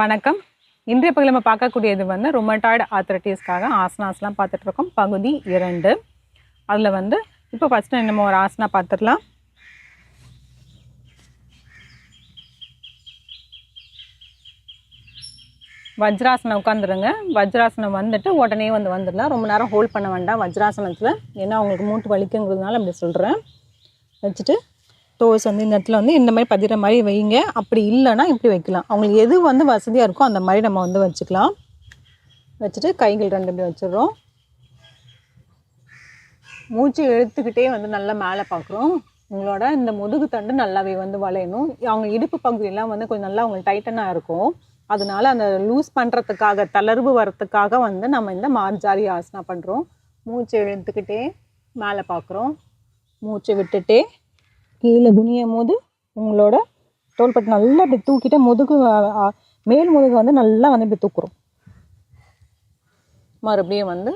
வணக்கம். இன்றைய பகுதியில் நம்ம பார்க்கக்கூடியது வந்து ருமட்டாய்டு ஆர்த்ரைட்டிஸ்க்காக ஆசனாஸ்லாம் பார்த்துட்டு இருக்கோம். பகுதி 2. அதில் வந்து இப்போ ஃபஸ்ட்டு நம்ம ஒரு ஆசனா பார்த்துடலாம். வஜ்ராசனம் உட்காந்துருங்க. வஜ்ராசனம் வந்துட்டு உடனே வந்துடலாம். ரொம்ப நேரம் ஹோல்ட் பண்ண வேண்டாம் வஜ்ராசனத்தில். ஏன்னா அவங்களுக்கு மூட்டு வலிக்குங்கிறதுனால அப்படி சொல்கிறேன். வச்சுட்டு டோஸ் வந்து இந்த இடத்துல வந்து இந்த மாதிரி பதிகிற மாதிரி வைங்க. அப்படி இல்லைன்னா இப்படி வைக்கலாம். அவங்களுக்கு எது வந்து வசதியாக இருக்கோ அந்த மாதிரி நம்ம வந்து வச்சுக்கலாம். வச்சுட்டு கைகள் 2 இப்படி வச்சிடுறோம். மூச்சு இழுத்துக்கிட்டே வந்து நல்லா மேலே பார்க்குறோம். உங்களோட இந்த முதுகு தண்டு நல்லாவே வந்து வளையணும். அவங்க இடுப்பு பகுதியெல்லாம் வந்து கொஞ்சம் நல்லா அவங்களுக்கு டைட்டனாக இருக்கும். அதனால அந்த லூஸ் பண்ணுறதுக்காக, தளர்வு வரத்துக்காக வந்து நம்ம இந்த மார்ஜாரி ஆசனா பண்ணுறோம். மூச்சு இழுத்துக்கிட்டே மேலே பார்க்குறோம். மூச்சு விட்டுட்டே கீழே குனியும் போது உங்களோட தோள்பட்டை நல்லா இப்படி தூக்கிட்டு முதுகு மேல் முதுகு வந்து நல்லா வந்து இப்படி தூக்குறோம். மறுபடியும் வந்து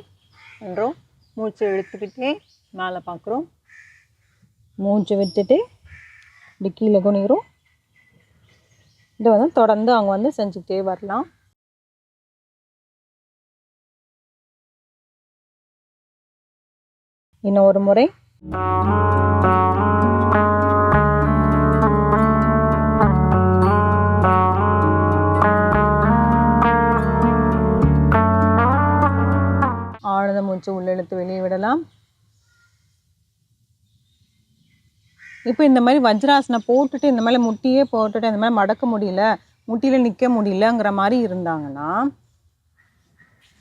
பண்ணுறோம். மூச்சு இழுத்துக்கிட்டே மேலே பார்க்குறோம். மூச்சு விட்டுட்டு இப்படி கீழே குனிகிறோம். இதை வந்து தொடர்ந்து அவங்க வந்து செஞ்சுக்கிட்டே வரலாம். இன்னும் ஒரு முறை. ஆழ்ந்த மூச்சு உள்ளெழுத்து வெளியே விடலாம். இப்போ இந்த மாதிரி வஜ்ராசனம் போட்டுட்டு இந்த மாதிரி முட்டியே போட்டுட்டு இந்த மாதிரி மடக்க முடியல, முட்டியில் நிற்க முடியலங்கிற மாதிரி இருந்தாங்கன்னா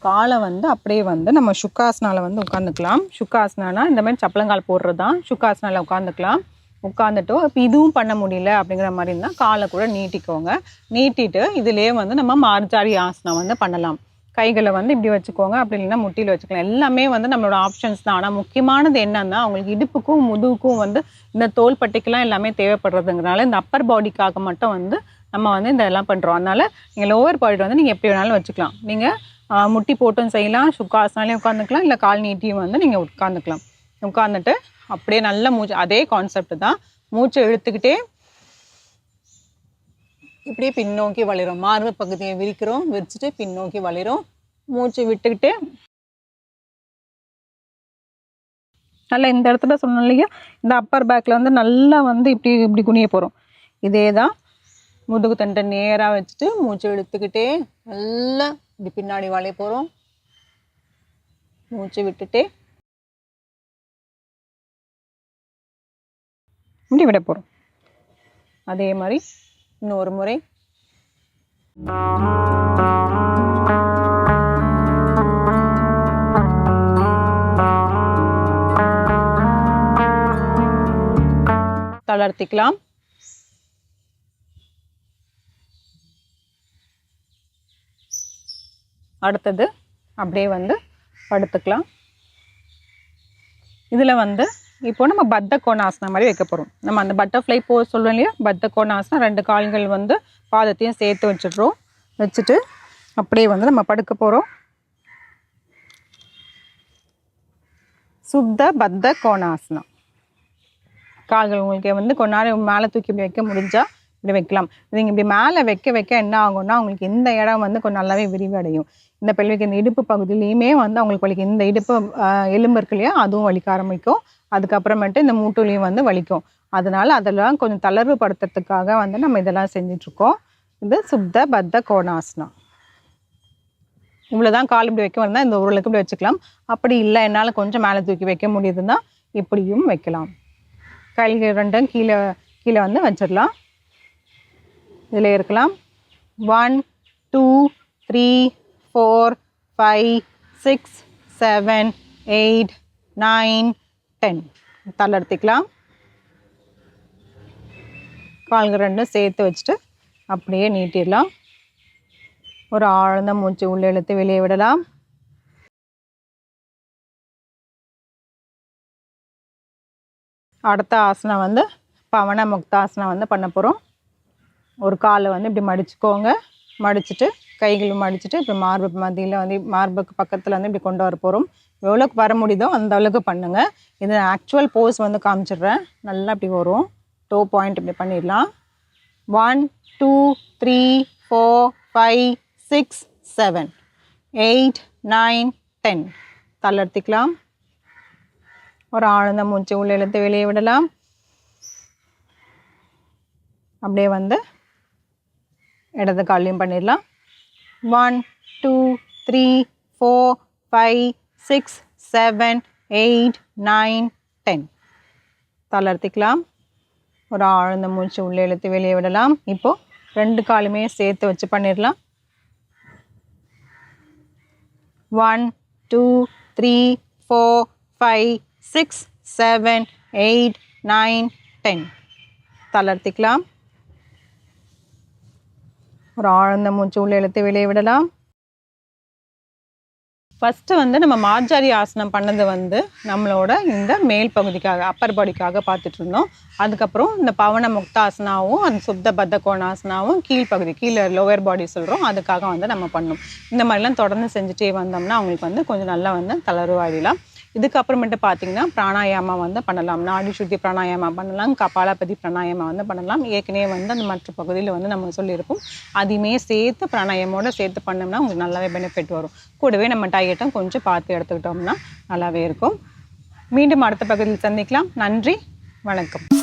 காலை வந்து அப்படியே வந்து நம்ம சுக்காசனாவில் வந்து உட்காந்துக்கலாம். சுக்காசனானா இந்த மாதிரி சப்பளங்கால் போடுறது தான். சுக்காசனாவில் உட்காந்துக்கலாம். உட்காந்துட்டோ இப்போ இதுவும் பண்ண முடியல அப்படிங்கிற மாதிரி இருந்தால் காலை கூட நீட்டிக்கோங்க. நீட்டிட்டு இதுலேயே வந்து நம்ம மார்ஜாரி ஆசனம் வந்து பண்ணலாம். கைகளை வந்து இப்படி வச்சுக்கோங்க, அப்படி இல்லைன்னா முட்டியில் வச்சுக்கலாம். எல்லாமே வந்து நம்மளோட ஆப்ஷன்ஸ் தான். ஆனால் முக்கியமானது என்னன்னா அவங்களுக்கு இடுப்புக்கும் முதுகுக்கும் வந்து இந்த தோள்பட்டைக்கெல்லாம் எல்லாமே தேவைப்படுறதுங்கிறனால இந்த அப்பர் பாடிக்காக மட்டும் வந்து நம்ம வந்து இதெல்லாம் பண்ணுறோம். அதனால் நீங்கள் லோவர் பாடி வந்து நீங்கள் எப்படி வேணாலும் வச்சுக்கலாம். நீங்கள் முட்டி போட்டும் செய்யலாம், சுக்காசனாலையும் உட்காந்துக்கலாம், இல்லை கால் நீட்டியும் வந்து நீங்கள் உட்காந்துக்கலாம். உட்காந்துட்டு அப்படியே நல்ல மூச்சு, அதே கான்செப்ட் தான். மூச்சை இழுத்துக்கிட்டே இப்படியே பின்னோக்கி வளைகிறோம். மார்பு பகுதியை விரிக்கிறோம். விரிச்சுட்டு பின்னோக்கி வளைகிறோம். மூச்சு விட்டுக்கிட்டு நல்லா இந்த இடத்துல சொன்னோம் இல்லையா, இந்த அப்பர் பேக்கில் வந்து நல்லா வந்து இப்படி இப்படி குனிய போகிறோம். இதே தான். முதுகு தண்டை நேராக வச்சுட்டு மூச்சு இழுத்துக்கிட்டே நல்லா இப்படி பின்னாடி வளைய போகிறோம். மூச்சு விட்டுட்டே இப்படி விட போகிறோம். அதே மாதிரி இன்னொரு முறை. தளர்த்திக்கலாம். அடுத்தது அப்படியே வந்து படுத்துக்கலாம். இதில் வந்து இப்போ நம்ம பத்த கோணாசனம் மாதிரி வைக்க போகிறோம். நம்ம அந்த பட்டர்ஃப்ளை போஸ் சொல்லுவோம் இல்லையா, பத்த கோணாசனம் 2 கால்கள் வந்து பாதத்தையும் சேர்த்து வச்சிடுறோம். வச்சுட்டு அப்படியே வந்து நம்ம படுக்க போகிறோம். சுத்த பத்த கோணாசனம். கால்கள் உங்களுக்கு வந்து கொஞ்ச நேரம் மேலே தூக்கி இப்படி வைக்க முடிஞ்சால் இப்படி வைக்கலாம். நீங்கள் இப்படி மேலே வைக்க வைக்க என்ன ஆகும்னா உங்களுக்கு இந்த இடம் வந்து கொஞ்சம் நல்லாவே விரிவடையும். இந்த பெல்விக் இந்த இடுப்பு பகுதியிலையுமே வந்து அவங்களுக்கு வலிக்கும். இந்த இடுப்பு எலும்பு இருக்கு இல்லையா, அதுவும் வலிக்க ஆரம்பிக்கும். அதுக்கப்புறமேட்டு இந்த மூட்டுலையும் வந்து வலிக்கும். அதனால அதெல்லாம் கொஞ்சம் தளர்வு படுத்துறதுக்காக வந்து நம்ம இதெல்லாம் செஞ்சிட்ருக்கோம். இது சுத்த பத்த கோணாசனம். இவ்வளோதான். கால் இப்படி வைக்க வந்தால் இந்த உருளுக்கு இப்படி வச்சுக்கலாம். அப்படி இல்லை என்னால் கொஞ்சம் மேலே தூக்கி வைக்க முடியுதுன்னா இப்படியும் வைக்கலாம். கைகள் 2 கீழே கீழே வந்து வச்சிடலாம். இதில் இருக்கலாம். 1 2 3 4 5 6 7 8 9 10. தளர்த்திக்கலாம். கால்கள் 2 சேர்த்து வச்சுட்டு அப்படியே நீட்டிடலாம். ஒரு ஆழ்ந்த மூச்சு உள்ளே இழுத்து வெளியே விடலாம். அடுத்த ஆசனம் வந்து பவன முக்தாசனம் வந்து பண்ண போகிறோம். ஒரு காலை வந்து இப்படி மடிச்சுக்கோங்க. மடிச்சுட்டு கைகளும் மடிச்சுட்டு இப்படி மார்பு மத்தியில் வந்து மார்புக்கு பக்கத்தில் வந்து இப்படி கொண்டு வர போகிறோம். எவ்வளோக்கு வர முடியுதோ அந்த அளவுக்கு பண்ணுங்கள். இது ஆக்சுவல் போஸ் வந்து காமிச்சிடுறேன். நல்லா இப்படி வரும். டோ பாயிண்ட் இப்படி பண்ணிடலாம். 1 2 3 4 5 6 7 8 9 10 தளர்த்திக்கலாம். ஒரு ஆழ்ந்த மூச்சு உள்ள இழுத்து வெளியே விடலாம். அப்படியே வந்து இடது காலையும் பண்ணிடலாம். 1 2 3 4 5 6 7 8 9 10 தளர்த்திக்கலாம். ஒரு ஆழ்ந்த மூச்சு உள்ளே இழுத்து வெளியே விடலாம். இப்போ 2 காலுமே சேர்த்து வச்சு பண்ணிடலாம். 1 2 3 4 5 6 7 8 9 10 தளர்த்திக்கலாம். ஒரு ஆழ்ந்த மூச்சு உள்ளே இழுத்து வெளியே விடலாம். ஃபஸ்ட்டு வந்து நம்ம மார்ஜாரி ஆசனம் பண்ணது வந்து நம்மளோட இந்த மேல் பகுதிக்காக அப்பர் பாடிக்காக பார்த்துட்டு இருந்தோம். அதுக்கப்புறம் இந்த பவன முக்தாசனாவும் அந்த சுத்த பத்த கோணாசனாவும் கீழ்ப்பகுதி கீழே லோவர் பாடி சொல்கிறோம், அதுக்காக வந்து நம்ம பண்ணோம். இந்த மாதிரிலாம் தொடர்ந்து செஞ்சுட்டே வந்தோம்னா அவங்களுக்கு வந்து கொஞ்சம் நல்லா வந்து தளர்வாயிடலாம். இதுக்கப்புறமேட்டு பார்த்தீங்கன்னா பிராணாயாமா வந்து பண்ணலாம். நாடி சுத்தி பிராணாயாமா பண்ணலாம். கபாலபதி பிராணாயாமா வந்து பண்ணலாம். ஏற்கனவே வந்து அந்த மற்ற பகுதியில் வந்து நம்ம சொல்லியிருப்போம். அதையுமே சேர்த்து பிராணாயாமோட சேர்த்து பண்ணோம்னா உங்களுக்கு நல்லாவே பெனிஃபிட் வரும். கூடவே நம்ம டயட்டும் கொஞ்சம் பார்த்து எடுத்துக்கிட்டோம்னா நல்லாவே இருக்கும். மீண்டும் அடுத்த பகுதியில் சந்திக்கலாம். நன்றி, வணக்கம்.